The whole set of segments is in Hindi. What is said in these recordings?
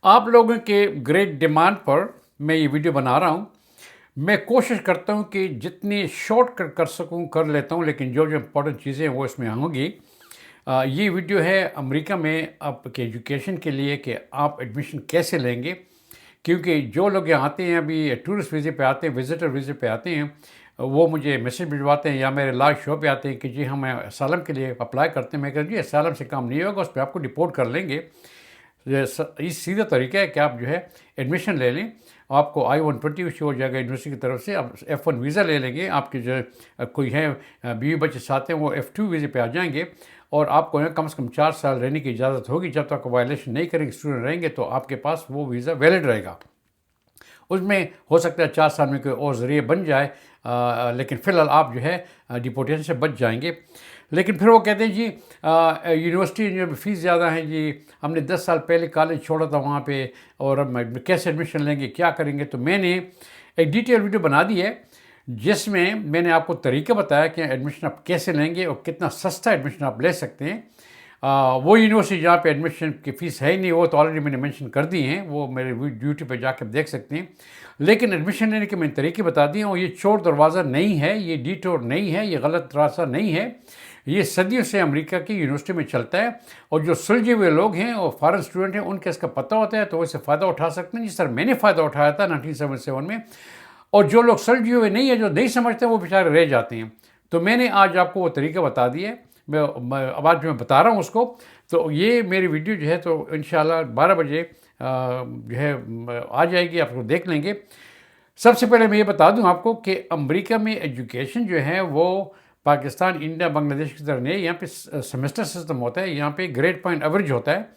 आप लोगों के ग्रेट डिमांड पर मैं ये वीडियो बना रहा हूँ। मैं कोशिश करता हूँ कि जितनी शॉर्ट कर सकूँ कर लेता हूँ, लेकिन जो जो इम्पोर्टेंट चीज़ें हैं वो इसमें होंगी। ये वीडियो है अमेरिका में आपके एजुकेशन के लिए कि आप एडमिशन कैसे लेंगे, क्योंकि जो लोग यहाँ आते हैं अभी टूरिस्ट वीज़े पे आते हैं, विजिटर वीज़े पे आते हैं, वो मुझे मैसेज भिजवाते हैं या मेरे लाइव शो पे आते हैं कि जी हम असालम के लिए अप्लाई करते हैं। मैं कहता जी असालम से काम नहीं होगा, उस पर आपको डिपोर्ट कर लेंगे। ये सीधा तरीका है कि आप जो है एडमिशन ले लें, आपको I-120 इशू हो जाएगा यूनिवर्सिटी की तरफ से। आप F1 वीज़ा ले लेंगे, आपके जो कोई है बीवी बच्चे साथ हैं वो F2 वीज़े पे आ जाएंगे और आपको कम से कम 4 साल रहने की इजाज़त होगी। जब तक वायलेशन नहीं करेंगे, स्टूडेंट रहेंगे, तो आपके पास वो वीज़ा वैलिड रहेगा। उसमें हो सकता है 4 साल में कोई और ज़रिए बन जाए, लेकिन फ़िलहाल आप जो है डिपोर्टेशन से बच जाएंगे। लेकिन फिर वो कहते हैं जी यूनिवर्सिटी में फ़ीस ज़्यादा है जी, हमने 10 साल पहले कॉलेज छोड़ा था वहाँ पे, और अब कैसे एडमिशन लेंगे, क्या करेंगे। तो मैंने एक डिटेल वीडियो बना दी है जिसमें मैंने आपको तरीका बताया कि एडमिशन आप कैसे लेंगे और कितना सस्ता एडमिशन आप ले सकते हैं। वो यूनिवर्सिटी जहाँ पे एडमिशन की फ़ीस है ही नहीं, वो तो ऑलरेडी मैंने मेंशन कर दी हैं, वो मेरे यूट्यूब पे जाके देख सकते हैं। लेकिन एडमिशन लेने के मैंने तरीके बता दिए, और ये चोर दरवाज़ा नहीं है, ये डिटोर नहीं है, ये गलत रास्ता नहीं है। ये सदियों से अमेरिका की यूनिवर्सिटी में चलता है, और जो सुलझे हुए लोग हैं और फॉरेन स्टूडेंट हैं उनके इसका पता होता है, तो वो इससे फ़ायदा उठा सकते हैं, जिस तरह मैंने फ़ायदा उठाया था 1977 में। और जो लोग सुलझे हुए नहीं है, जो नहीं समझते, वो बेचारे रह जाते हैं। तो मैंने आज आपको वो तरीका बता दिया है, अब आज मैं बता रहा हूँ उसको। तो ये मेरी वीडियो जो है तो इंशाल्लाह 12 बजे जो है आ जाएगी, आप लोग देख लेंगे। सबसे पहले मैं ये बता दूं आपको कि अमेरिका में एजुकेशन जो है वो पाकिस्तान, इंडिया, बांग्लादेश की तरह नहीं। यहाँ पे सेमेस्टर सिस्टम होता है, यहाँ पे ग्रेड पॉइंट एवरेज होता है।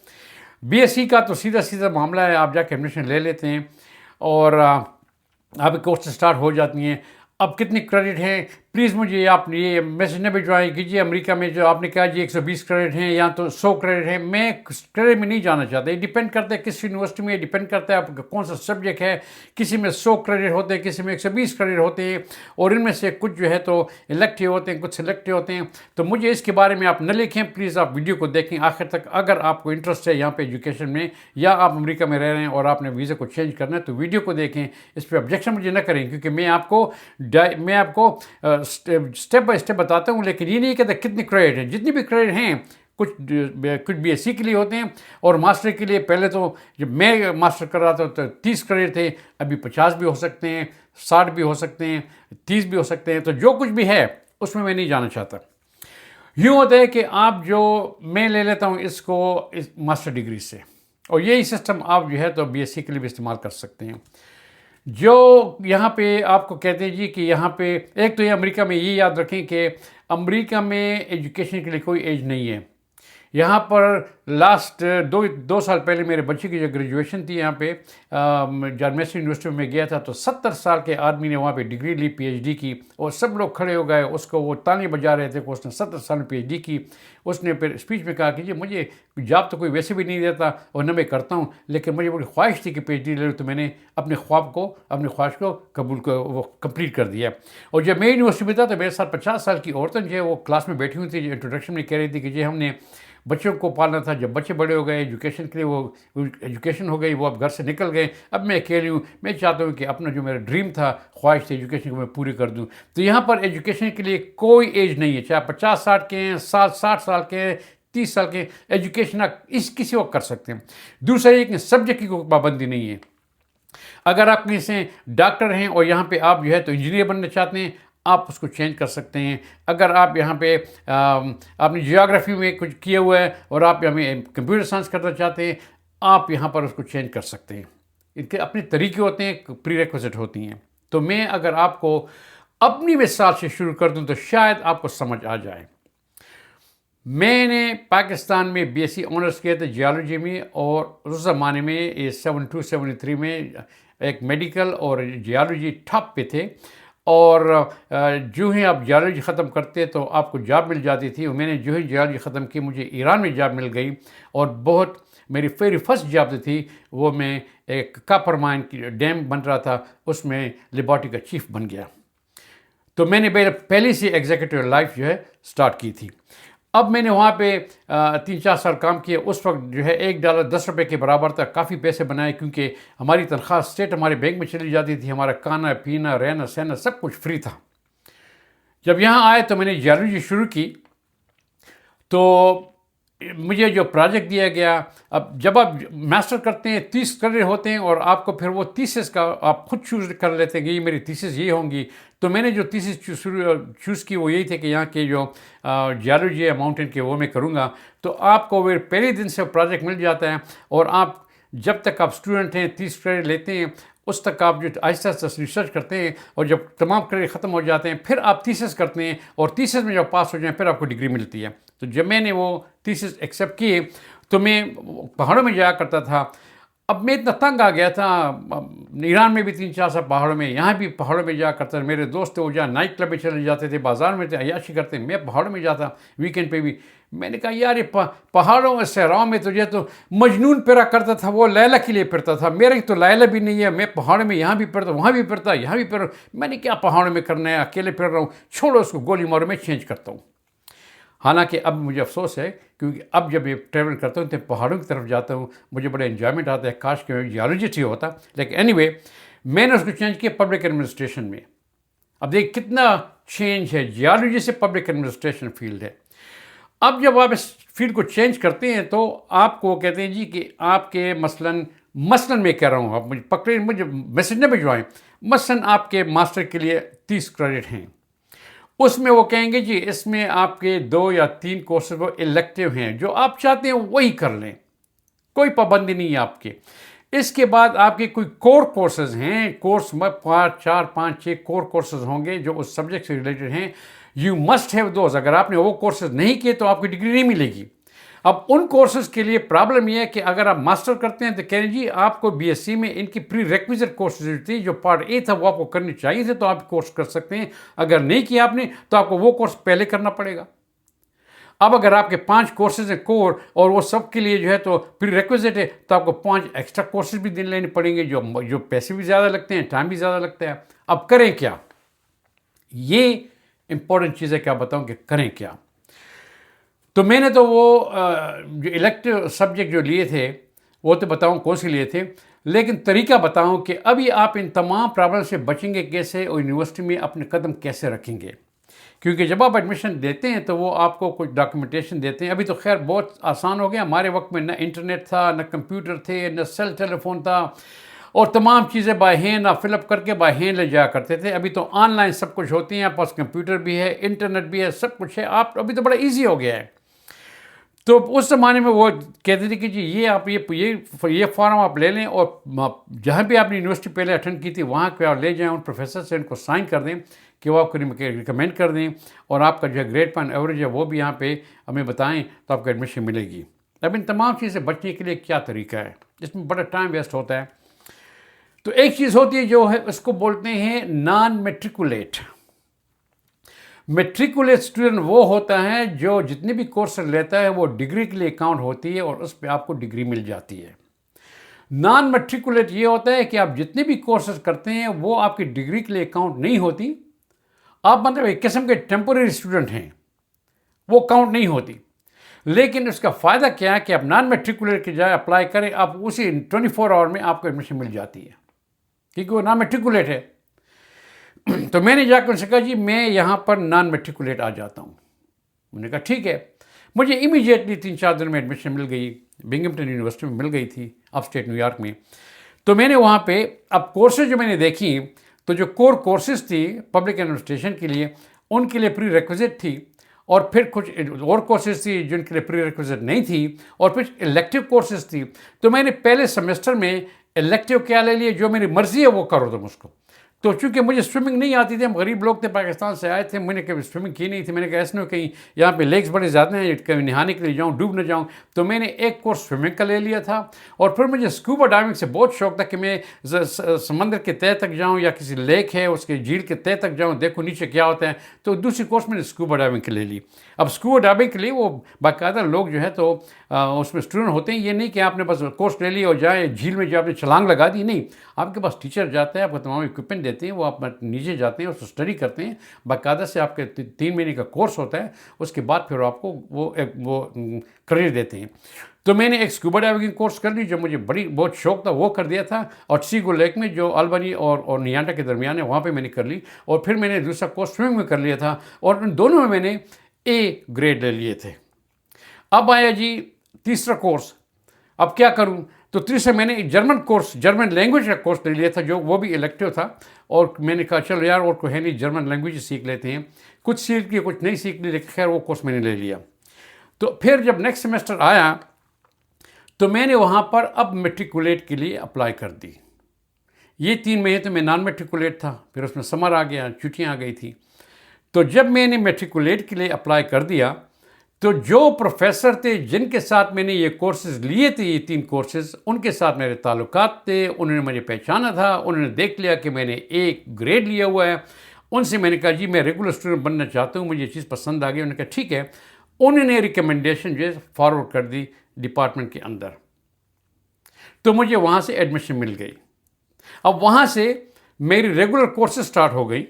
बीएससी का तो सीधा सीधा मामला है, आप जाके एडमिशन ले लेते हैं और आपकी कोर्स स्टार्ट हो जाती हैं। अब कितनी क्रेडिट हैं, प्लीज़ मुझे आप ये मैसेज न भिजवाएं कीजिए अमेरिका में जो आपने कहा जी 120 क्रेडिट हैं या तो 100 क्रेडिट हैं। मैं क्रेडिट में नहीं जाना चाहता। ये डिपेंड करता है किस यूनिवर्सिटी में, डिपेंड करता है आपका कौन सा सब्जेक्ट है। किसी में 100 क्रेडिट होते हैं, किसी में 120 क्रेडिट होते हैं, और इनमें से कुछ जो है तो इलेक्टिव होते हैं, कुछ सिलेक्टिव होते हैं। तो मुझे इसके बारे में आप न लिखें, प्लीज़ आप वीडियो को देखें आखिर तक। अगर आपको इंटरेस्ट है यहाँ पर एजुकेशन में, या आप अमेरिका में रह रहे हैं और आपने वीज़ा को चेंज करना है, तो वीडियो को देखें। इस पर ऑब्जेक्शन मुझे न करें, क्योंकि मैं आपको स्टेप बाय स्टेप बताता हूँ। लेकिन ये नहीं कहता कितने क्रेडिट हैं। जितनी भी क्रेडिट हैं, कुछ बीएससी के लिए होते हैं और मास्टर के लिए। पहले तो जब मैं मास्टर कर रहा था तो 30 क्रेडिट थे, अभी 50 भी हो सकते हैं, 60 भी हो सकते हैं, 30 भी हो सकते हैं। तो जो कुछ भी है उसमें मैं नहीं जाना चाहता। यूँ होता है कि आप जो मैं ले लेता हूँ इसको इस मास्टर डिग्री से, और यही सिस्टम आप जो है तो बीएससी के लिए भी इस्तेमाल कर सकते हैं। जो यहाँ पे आपको कहते हैं जी कि यहाँ पे एक तो ये अमेरिका में ये याद रखें कि अमेरिका में एजुकेशन के लिए कोई एज नहीं है। यहाँ पर लास्ट दो साल पहले मेरे बच्चे की जो ग्रेजुएशन थी यहाँ पे जार्मेसी यूनिवर्सिटी में गया था, तो 70 साल के आदमी ने वहाँ पे डिग्री ली, पीएचडी की, और सब लोग खड़े हो गए उसको, वो ताली बजा रहे थे कि उसने 70 साल में पीएचडी की। उसने फिर स्पीच में कहा कि जी मुझे जॉब तो कोई वैसे भी नहीं देता और न मैं करता हूँ, लेकिन मुझे बड़ी ख्वाहिश थी कि पीएचडी ले लूँ, तो मैंने अपने ख्वाहिश को वो कंप्लीट कर दिया। और जब मैं यूनिवर्सिटी में था तो मेरे साथ 50 साल की औरतें जो है वो क्लास में बैठी हुई थी, जो इंट्रोडक्शन में कह रही थी कि जी हमने बच्चों को पालना था, जब बच्चे बड़े हो गए, एजुकेशन के लिए वो एजुकेशन हो गई, वो अब घर से निकल गए, अब मैं अकेली हूँ। मैं चाहता हूँ कि अपना जो मेरा ड्रीम था, ख्वाहिश थी एजुकेशन को, मैं पूरी कर दूँ। तो यहाँ पर एजुकेशन के लिए कोई एज नहीं है, चाहे 50-60 के हैं, 60 साल के हैं, 30 साल के। एजुकेशन आप किसी वक्त कर सकते हैं। दूसरा ये कि सब्जेक्ट की कोई पाबंदी नहीं है। अगर आप कहीं से डॉक्टर हैं और यहाँ पे आप जो है तो इंजीनियर बनना चाहते हैं, आप उसको चेंज कर सकते हैं। अगर आप यहाँ पे आपने जियोग्राफी में कुछ किया हुआ है और आप यहाँ में कंप्यूटर साइंस करना चाहते हैं, आप यहाँ पर उसको चेंज कर सकते हैं। इनके अपने तरीके होते हैं, प्रीरेक्विजिट होती हैं। तो मैं अगर आपको अपनी मिसाल से शुरू कर दूँ तो शायद आपको समझ आ जाए। मैंने पाकिस्तान में बीएससी ऑनर्स किया था जियोलॉजी में, और उस ज़माने में ये 72-73 में एक मेडिकल और जियोलॉजी टॉप पे थे। और जो ही आप जियोलॉजी ख़त्म करते तो आपको जॉब मिल जाती थी। और मैंने जो ही जियोलॉजी ख़त्म की, मुझे ईरान में जॉब मिल गई, और बहुत मेरी वेरी फर्स्ट जॉब जो थी वो मैं एक कॉपर माइन की डैम बन रहा था, उसमें लेबॉरेटरी का चीफ बन गया। तो मैंने पहले से एग्जीक्यूटिव लाइफ जो है स्टार्ट की थी। अब मैंने वहाँ पे 3-4 साल काम किया। उस वक्त जो है $1 10 के बराबर था। काफ़ी पैसे बनाए क्योंकि हमारी तनख्वाह स्टेट हमारे बैंक में चली जाती थी। हमारा खाना पीना रहना सहना सब कुछ फ्री था। जब यहाँ आए तो मैंने जियोलॉजी शुरू की। तो मुझे जो प्रोजेक्ट दिया गया, अब जब आप मास्टर करते हैं 30 क्रेडिट होते हैं और आपको फिर वो थीसिस का आप खुद चूज़ कर लेते हैं कि ये मेरी थीसिस ये होंगी। तो मैंने जो थीसिस चूज़ की वो यही थे कि यहाँ के जो जियोलॉजी है माउंटेन के वो मैं करूँगा। तो आपको वो पहले दिन से प्रोजेक्ट मिल जाता है और आप जब तक आप स्टूडेंट हैं 30 क्रेडिट लेते हैं उस तक आप जो आहिस्ता आहिस्ता रिसर्च करते हैं और जब तमाम क्रेडिट ख़त्म हो जाते हैं फिर आप थीसिस करते हैं और थीसिस में जब पास हो जाएं फिर आपको डिग्री मिलती है। तो जब मैंने वो थीसिस एक्सेप्ट किए तो मैं पहाड़ों में जाया करता था। अब मैं इतना तंग आ गया था। ईरान में भी 3-4 साल पहाड़ों में, यहाँ भी पहाड़ों में जाया करता था। मेरे दोस्त थे वो जहाँ नाइट क्लब में चले जाते थे, बाज़ार में थे अय्याशी करते, मैं पहाड़ों में जाता वीकेंड पे भी। मैंने कहा यार ये पहाड़ों में सहराओं में तुझे तो मजनून फिरा करता था, वो लैला के लिए फिरता था। मेरे तो लैला भी नहीं है, मैं पहाड़ों में यहाँ भी फिरता वहाँ भी फिरता यहाँ भी फिर। मैंने क्या पहाड़ों में करना है, अकेले फिर रहा हूँ, छोड़ो उसको, गोली मारो, मैं चेंज करता हूँ। हालांकि अब मुझे अफसोस है क्योंकि अब जब ये ट्रैवल करता हूँ तो पहाड़ों की तरफ जाता हूँ, मुझे बड़ा एंजॉयमेंट आता है। काश के मैं जियोलॉजिस्ट ही होता। लेकिन एनीवे मैंने उसको चेंज किया पब्लिक एडमिनिस्ट्रेशन में। अब देख कितना चेंज है, जियोलॉजी से पब्लिक एडमिनिस्ट्रेशन फील्ड है। अब जब आप इस फील्ड को चेंज करते हैं तो आपको कहते हैं जी कि आपके मसलन मैं कह रहा हूँ, आप मुझे पकड़े, मुझे मैसेज न भिजवाएं। मसलन आपके मास्टर के लिए 30 क्रेडिट हैं, उसमें वो कहेंगे जी इसमें आपके 2 या 3 कोर्सेज वो इलेक्टिव हैं, जो आप चाहते हैं वही कर लें, कोई पाबंदी नहीं है आपके। इसके बाद आपके कोई कोर कोर्सेज हैं, कोर्स में 4, 5, 6 कोर कोर्सेज होंगे जो उस सब्जेक्ट से रिलेटेड हैं। You must have those. अगर आपने वो कोर्सेज नहीं किए तो आपकी डिग्री नहीं मिलेगी। अब उन कोर्सेज के लिए प्रॉब्लम यह है कि अगर आप मास्टर करते हैं तो कह रहे जी आपको बीएससी में इनकी प्री रिक्विजिट कोर्सेज थी, जो पार्ट ए था वो आपको करनी चाहिए थे, तो आप कोर्स कर सकते हैं। अगर नहीं किया आपने तो आपको वो कोर्स पहले करना पड़ेगा। अब अगर आपके 5 कोर्सेज हैं कोर और वो सब के लिए जो है तो प्री रिक्विजिट है, तो आपको 5 एक्स्ट्रा कोर्सेज भी दिन लेने पड़ेंगे, जो पैसे भी ज़्यादा लगते हैं, टाइम भी ज़्यादा लगता है। अब करें क्या? ये इंपॉर्टेंट चीज़ है कि आप बताऊँ कि करें क्या। तो मैंने तो वो जो इलेक्टिव सब्जेक्ट जो लिए थे वो तो बताऊं कौन से लिए थे, लेकिन तरीका बताऊं कि अभी आप इन तमाम प्रॉब्लम से बचेंगे कैसे और यूनिवर्सिटी में अपने कदम कैसे रखेंगे। क्योंकि जब आप एडमिशन देते हैं तो वो आपको कुछ डॉक्यूमेंटेशन देते हैं। अभी तो खैर बहुत आसान हो गया, हमारे वक्त में न इंटरनेट था, न कंप्यूटर थे, न सेल टेलीफोन था, और तमाम चीज़ें बाय हैंड आप फिलअप करके बाय हैंड ले जाया करते थे। अभी तो ऑनलाइन सब कुछ होती हैं, आपके पास कंप्यूटर भी है, इंटरनेट भी है, सब कुछ है। आप अभी तो बड़ा ईजी हो गया है। तो उस ज़माने में वो कहते थे कि जी ये आप ये फॉर्म आप ले लें और जहाँ भी आपने यूनिवर्सिटी पहले अटेंड की थी वहाँ पे आप ले जाएं, उन प्रोफेसर से इनको साइन कर दें कि वो आपको रिकमेंड कर दें, और आपका जो ग्रेड पॉइंट एवरेज है वो भी यहाँ पे हमें बताएं तो आपको एडमिशन मिलेगी। अब इन तमाम चीज़ें बचने के लिए क्या तरीका है, इसमें बड़ा टाइम वेस्ट होता है। तो एक चीज़ होती है जो है उसको बोलते हैं नॉन मेट्रिकुलेट। मेट्रिकुलेट स्टूडेंट वो होता है जो जितने भी कोर्स लेता है वो डिग्री के लिए काउंट होती है और उस पर आपको डिग्री मिल जाती है। नॉन मेट्रिकुलेट ये होता है कि आप जितने भी कोर्सेज करते हैं वो आपकी डिग्री के लिए काउंट नहीं होती। आप मतलब एक किस्म के टेम्पोरेरी स्टूडेंट हैं, वो काउंट नहीं होती। लेकिन उसका फ़ायदा क्या है कि आप नॉन मेट्रिकुलेट की जाए अप्लाई करें, आप उसी 24 आवर में आपको एडमिशन मिल जाती है क्योंकि वो नॉन मेट्रिकुलेट है। तो मैंने जाकर उनसे कहा जी मैं यहाँ पर नॉन मेट्रिकुलेट आ जाता हूँ। उन्होंने कहा ठीक है। मुझे इमीडिएटली 3-4 दिन में एडमिशन मिल गई, बिंगमटन यूनिवर्सिटी में मिल गई थी, अपस्टेट न्यूयॉर्क में। तो मैंने वहाँ पे अब कोर्सेज जो मैंने देखी, तो जो कोर कोर्सेज थी पब्लिक एडमिनिस्ट्रेशन के लिए उनके लिए प्री रिक्विजिट थी, और फिर कुछ और कोर्सेज थी जिनके लिए प्री रिक्विजिट नहीं थी, और फिर इलेक्टिव कोर्सेज थी। तो मैंने पहले सेमेस्टर में इलेक्टिव क्या ले लिए, जो मेरी मर्ज़ी है वो करो तुम उसको। तो चूँकि मुझे स्विमिंग नहीं आती थी, हम गरीब लोग थे, पाकिस्तान से आए थे, मैंने कभी स्विमिंग की नहीं थी। मैंने कहा ऐसे नहीं कहीं यहाँ पे लेक्स बड़े ज़्यादा हैं, कहीं नहाने के लिए जाऊँ डूब न जाऊँ। तो मैंने एक कोर्स स्विमिंग का ले लिया था, और फिर मुझे स्कूबा डाइविंग से बहुत शौक था कि मैं समंदर के तह तक जाऊँ या किसी लेक है उसके झील के तह तक जाऊँ, देखो नीचे क्या होता है। तो दूसरी कोर्स मैंने स्कूबा डाइविंग की ले ली। अब स्कूबा डाइविंग के लिए वो बाकायदा लोग जो है तो उसमें स्टूडेंट होते हैं। ये नहीं कि आपने बस कोर्स ले लिया और जाए झील में जो आपने छलांग लगा दी, नहीं, आपके पास टीचर जाता है, आपको तमाम इक्विपमेंट देते हैं, वो आप नीचे जाते हैं, उसको स्टडी करते हैं, बाकायदा से आपके 3 महीने का कोर्स होता है, उसके बाद फिर आपको वो क्रेडिट देते हैं। तो मैंने एक स्कूबा डाइविंग कोर्स कर ली, जो मुझे बहुत शौक था, वो कर दिया था, और सीगो लेक में जो अल्बानी और नियांटा के दरमियान है, वहाँ पे मैंने कर ली। और फिर मैंने दूसरा कोर्स स्विमिंग में कर लिया था, और उन दोनों में मैंने ए ग्रेड ले लिए थे। अब आया जी तीसरा कोर्स। अब क्या करूं? तो तीसरा मैंने एक जर्मन लैंग्वेज का कोर्स ले लिया था, जो वो भी इलेक्टिव था। और मैंने कहा चलो यार, और कोई है नहीं, जर्मन लैंग्वेज सीख लेते हैं। कुछ सीख ली, कुछ नहीं सीख ली, लेकिन खैर वो कोर्स मैंने ले लिया। तो फिर जब नेक्स्ट सेमेस्टर आया तो मैंने वहाँ पर अब मेट्रिकुलेट के लिए अप्लाई कर दी। ये 3 महीने तो मैं नॉन मेट्रिकुलेट था, फिर उसमें समर आ गया, छुट्टियाँ आ गई थी। तो जब मैंने मेट्रिकुलेट के लिए अप्लाई कर दिया, तो जो प्रोफेसर थे जिनके साथ मैंने ये कोर्सेज लिए थे, ये 3 कोर्सेज, उनके साथ मेरे ताल्लुकात थे, उन्होंने मुझे पहचाना था, उन्होंने देख लिया कि मैंने एक ग्रेड लिया हुआ है। उनसे मैंने कहा जी मैं रेगुलर स्टूडेंट बनना चाहता हूँ, मुझे ये चीज़ पसंद आ गई। उन्होंने कहा ठीक है। उन्होंने रिकमेंडेशन जो है फॉरवर्ड कर दी डिपार्टमेंट के अंदर, तो मुझे वहाँ से एडमिशन मिल गई। अब वहाँ से मेरी रेगुलर कोर्सेज स्टार्ट हो गई,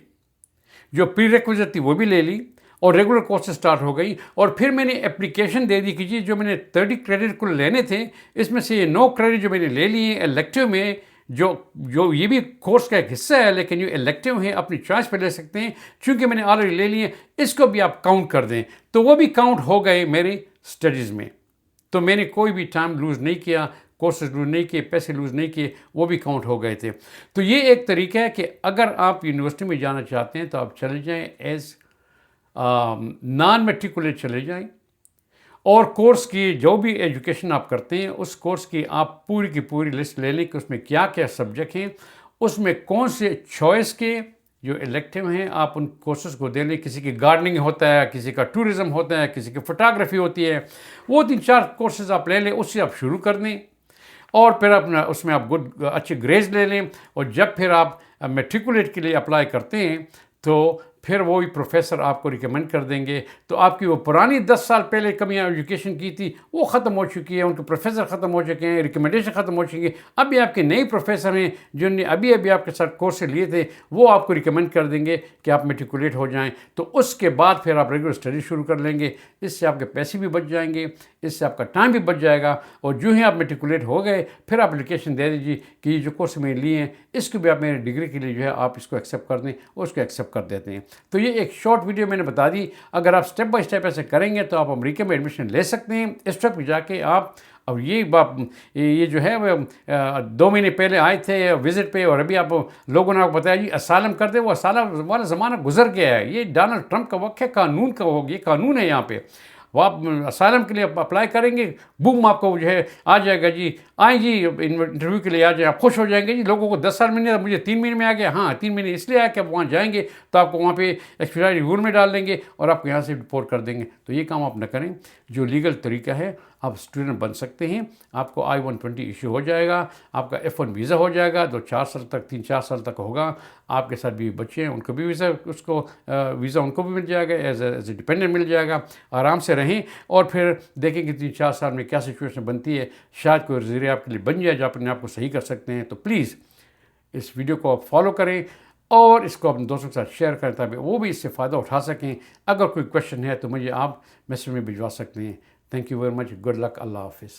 जो प्री रिक्विजिट थी वो भी ले ली, और रेगुलर कोर्सेज स्टार्ट हो गई। और फिर मैंने एप्लीकेशन दे दी कि जी जो मैंने 30 क्रेडिट को लेने थे, इसमें से ये 9 क्रेडिट जो मैंने ले लिए इलेक्टिव में, जो ये भी कोर्स का एक हिस्सा है, लेकिन जो इलेक्टिव है अपनी चॉइस पर ले सकते हैं, चूँकि मैंने ऑलरेडी ले लिए, इसको भी आप काउंट कर दें, तो वो भी काउंट हो गए मेरी स्टडीज़ में। तो मैंने कोई भी टाइम लूज़ नहीं किया, कोर्सेज लूज़ नहीं किए, पैसे लूज़ नहीं किए, वो भी काउंट हो गए थे। तो ये एक तरीका है कि अगर आप यूनिवर्सिटी में जाना चाहते हैं तो आप चले जाएं एज नॉन मेट्रिकुलेट चले जाएं, और कोर्स की जो भी एजुकेशन आप करते हैं, उस कोर्स की आप पूरी की पूरी लिस्ट ले लें कि उसमें क्या क्या सब्जेक्ट हैं, उसमें कौन से चॉइस के जो इलेक्टिव हैं आप उन कोर्सेज को दे लें। किसी की गार्डनिंग होता है, किसी का टूरिज़्म होता है, किसी की फ़ोटोग्राफी होती है, वो 3-4 कोर्सेज आप ले लें, उससे आप शुरू कर दें, और फिर अपना उसमें आप अच्छे ग्रेड्स ले लें। और जब फिर आप मेट्रिकुलेट के लिए अप्लाई करते हैं, तो फिर वो भी प्रोफेसर आपको रिकमेंड कर देंगे। तो आपकी वो पुरानी 10 साल पहले कमियाँ एजुकेशन की थी, वो ख़त्म हो चुकी है, उनके प्रोफेसर ख़त्म हो चुके हैं, रिकमेंडेशन ख़त्म हो चुकी है। अभी आपके नए प्रोफेसर हैं जिनने अभी अभी आपके साथ कोर्स लिए थे, वो आपको रिकमेंड कर देंगे कि आप मेट्रिकुलेट हो जाएं। तो उसके बाद फिर आप रेगुलर स्टडी शुरू कर लेंगे। इससे आपके पैसे भी बच जाएंगे, इससे आपका टाइम भी बच जाएगा। और जो ही आप मेट्रिकुलेट हो गए, फिर आप एप्लीकेशन दे दीजिए कि ये जो कोर्स मैंने लिए हैं, इसको भी आप मेरी डिग्री के लिए जो है आप इसको एक्सेप्ट कर दें, उसको एक्सेप्ट कर देते हैं। तो ये एक शॉर्ट वीडियो मैंने बता दी। अगर आप स्टेप बाय स्टेप ऐसे करेंगे तो आप अमेरिका में एडमिशन ले सकते हैं। इस वक्त जाके आप, अब ये जो है वो 2 महीने पहले आए थे विज़िट पे, और अभी आप लोगों ने आपको बताया जी असालम कर दे, वो असालम वाला ज़माना गुजर गया है। ये डोनाल्ड ट्रंप का वक्त है, कानून का हो, ये कानून है यहाँ पे। वो आप असालम के लिए अप्लाई करेंगे, बूम आपको जो है आ जाएगा जी, आए जी इंटरव्यू के लिए आ जाए, आप खुश हो जाएंगे जी। लोगों को 10 साल में नहीं था, मुझे 3 महीने में आ गया। हाँ, 3 महीने इसलिए आया कि आप वहाँ जाएंगे तो आपको वहाँ पे एक्सपीरियंस रूल में डाल देंगे और आपको यहाँ से रिपोर्ट कर देंगे। तो ये काम आप न करें। जो लीगल तरीका है, आप स्टूडेंट बन सकते हैं, आपको I-120 इशू हो जाएगा, आपका F1 वीज़ा हो जाएगा, 2-4 साल तक, 3-4 साल तक होगा। आपके साथ भी बच्चे हैं, उनको भी वीज़ा उनको भी मिल जाएगा, एज ए डिपेंडेंट मिल जाएगा। आराम से रहें और फिर देखें कि 3-4 साल में क्या सिचुएशन बनती है। शायद कोई ज़रिया आपके लिए बन जाए जो अपने आप को सही कर सकते हैं। तो प्लीज़ इस वीडियो को आप फॉलो करें और इसको अपने दोस्तों के साथ शेयर करें ताकि वो भी इससे फ़ायदा उठा सकें। अगर कोई क्वेश्चन है तो मुझे आप मैसेज में भिजवा सकते हैं। Thank you very much. Good luck. अल्लाह हाफिज़।